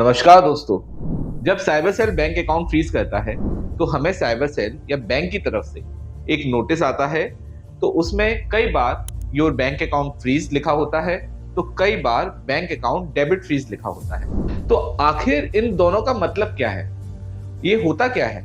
नमस्कार दोस्तों। जब cyber cell bank account freeze करता है तो हमें साइबर सेल या बैंक की तरफ से एक नोटिस आता है। तो उसमें कई बार योर बैंक अकाउंट फ्रीज लिखा होता है, तो कई बार बैंक अकाउंट डेबिट फ्रीज लिखा होता है। तो आखिर इन दोनों का मतलब क्या है, ये होता क्या है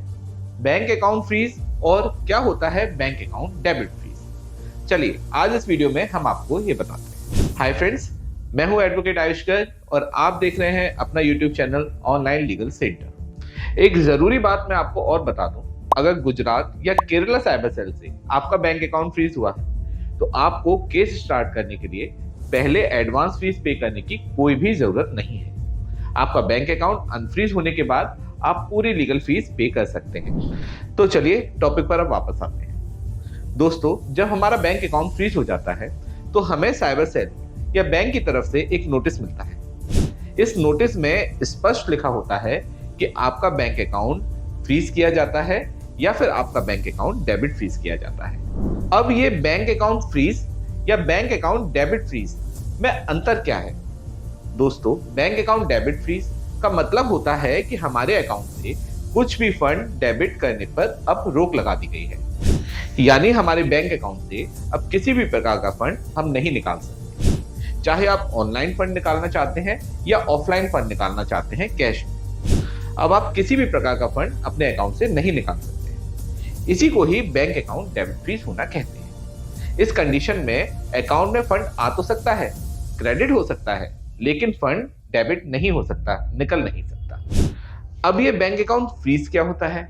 बैंक अकाउंट फ्रीज और क्या होता है बैंक अकाउंट डेबिट फ्रीज। चलिए आज इस वीडियो में हम आपको ये बताते हैं। हाय फ्रेंड्स, मैं हूं एडवोकेट आयुष्कर और आप देख रहे हैं अपना YouTube channel online legal centre. एक जरूरी बात मैं आपको और बता दूं, अगर गुजरात या केरला साइबर सेल से आपका बैंक अकाउंट फ्रीज हुआ है तो आपको केस स्टार्ट करने के लिए पहले एडवांस फीस पे करने की कोई भी जरूरत नहीं है। आपका बैंक अकाउंट अनफ्रीज होने के बाद आप पूरी लीगल फीस पे कर सकते हैं। तो चलिए टॉपिक पर अब वापस आते हैं। दोस्तों, जब हमारा बैंक अकाउंट फ्रीज हो जाता है तो हमें साइबर सेल या बैंक की तरफ से एक नोटिस मिलता है। इस नोटिस में स्पष्ट लिखा होता है कि आपका बैंक अकाउंट फ्रीज किया जाता है या फिर आपका बैंक अकाउंट डेबिट फ्रीज किया जाता है। अब ये बैंक अकाउंट फ्रीज या बैंक अकाउंट डेबिट फ्रीज में अंतर क्या है? दोस्तों, बैंक अकाउंट डेबिट फ्रीज का मतलब होता है कि हमारे अकाउंट से कुछ भी फंड डेबिट करने पर अब रोक लगा दी गई है। यानी हमारे बैंक अकाउंट से अब किसी भी प्रकार का फंड हम नहीं निकाल सकते, चाहे आप ऑनलाइन फंड निकालना चाहते हैं या ऑफलाइन फंड निकालना चाहते हैं कैश में। अब आप किसी भी प्रकार का फंड अपने अकाउंट से नहीं निकाल सकते। इसी को ही बैंक अकाउंट डेबिट फ्रीज होना कहते हैं। इस कंडीशन में अकाउंट में फंड आ तो सकता है, क्रेडिट हो सकता है, लेकिन फंड डेबिट नहीं हो सकता, निकल नहीं सकता। अब ये बैंक अकाउंट फ्रीज क्या होता है?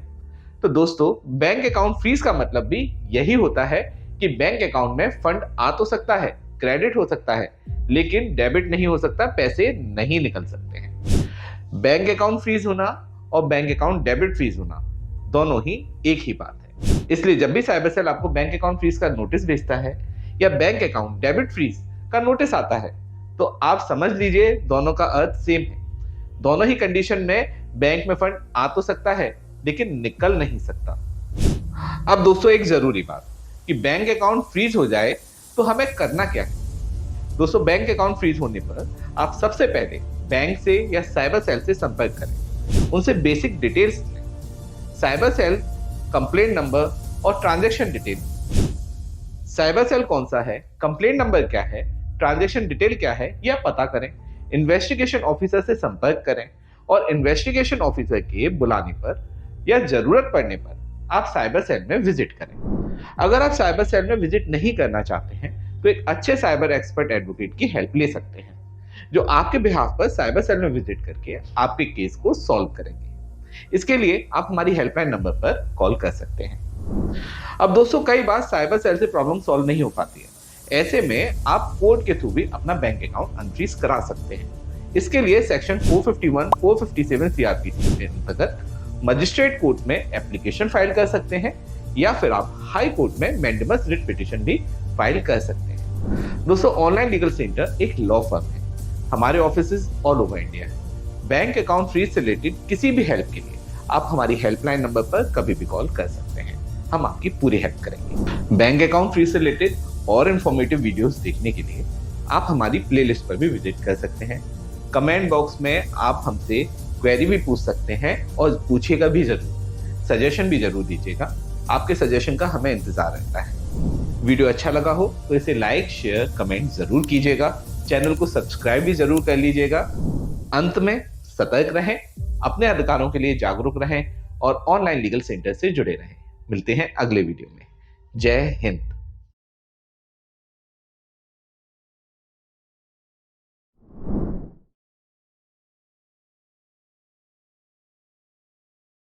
तो दोस्तों, बैंक अकाउंट फ्रीज का मतलब भी यही होता है कि बैंक अकाउंट में फंड आ तो सकता है, क्रेडिट हो सकता है, लेकिन डेबिट नहीं हो सकता, पैसे नहीं निकल सकते हैं। बैंक अकाउंट फ्रीज होना और बैंक अकाउंट डेबिट फ्रीज होना दोनों ही एक ही बात है। इसलिए जब भी साइबर सेल आपको बैंक अकाउंट फ्रीज का नोटिस भेजता है या बैंक अकाउंट डेबिट फ्रीज का नोटिस आता है तो आप समझ लीजिए दोनों का अर्थ सेम है। दोनों ही कंडीशन में बैंक में फंड आ तो सकता है लेकिन निकल नहीं सकता। अब दोस्तों, एक जरूरी बात कि बैंक अकाउंट फ्रीज हो जाए तो हमें करना क्या है? दोस्तों, बैंक अकाउंट फ्रीज होने पर आप सबसे पहले बैंक से या साइबर सेल से संपर्क करें, उनसे बेसिक डिटेल्स लें। साइबर सेल कंप्लेंट नंबर और ट्रांजैक्शन डिटेल। साइबर सेल कौन सा है, कंप्लेंट नंबर क्या है, ट्रांजैक्शन डिटेल क्या है, यह पता करें। इन्वेस्टिगेशन ऑफिसर से संपर्क करें और इन्वेस्टिगेशन ऑफिसर के बुलाने पर या जरूरत पड़ने पर आप साइबर सेल में विजिट करें। अगर आप साइबर सेल में विजिट नहीं करना चाहते हैं तो एक अच्छे साइबर एक्सपर्ट एडवोकेट की हेल्प ले सकते हैं, जो आपके बिहाफ पर साइबर सेल में विजिट करके आपके केस को सॉल्व करेंगे। इसके लिए आप हमारी हेल्पलाइन नंबर पर कॉल कर सकते हैं। अब दोस्तों, कई बार साइबर सेल से प्रॉब्लम सॉल्व नहीं हो पाती है। ऐसे में आप कोर्ट के थ्रू भी अपना बैंक अकाउंट अनफ्रीज करा सकते हैं। इसके लिए सेक्शन 451, 457 सीआरपीसी के अंतर्गत मजिस्ट्रेट कोर्ट में एप्लीकेशन फाइल कर सकते हैं या फिर आप हाई कोर्ट में मैंडेमस रिट पिटीशन भी फाइल कर सकते हैं। दोस्तों, ऑनलाइन लीगल सेंटर एक लॉ फर्म है। हमारे ऑफिसेज ऑल ओवर इंडिया है। बैंक अकाउंट फ्रीज से रिलेटेड किसी भी हेल्प के लिए आप हमारी हेल्पलाइन नंबर पर कभी भी कॉल कर सकते हैं, हम आपकी पूरी हेल्प करेंगे। बैंक अकाउंट फ्रीज से रिलेटेड और इन्फॉर्मेटिव वीडियोस देखने के लिए आप हमारी प्लेलिस्ट पर भी विजिट कर सकते हैं। कमेंट बॉक्स में आप हमसे क्वेरी भी पूछ सकते हैं और पूछिएगा भी जरूर, सजेशन भी जरूर दीजिएगा। आपके सजेशन का हमें इंतजार रहता है। वीडियो अच्छा लगा हो तो इसे लाइक, शेयर, कमेंट जरूर कीजिएगा। चैनल को सब्सक्राइब भी जरूर कर लीजिएगा। अंत में सतर्क रहें, अपने अधिकारों के लिए जागरूक रहें और ऑनलाइन लीगल सेंटर से जुड़े रहें। मिलते हैं अगले वीडियो में। जय हिंद।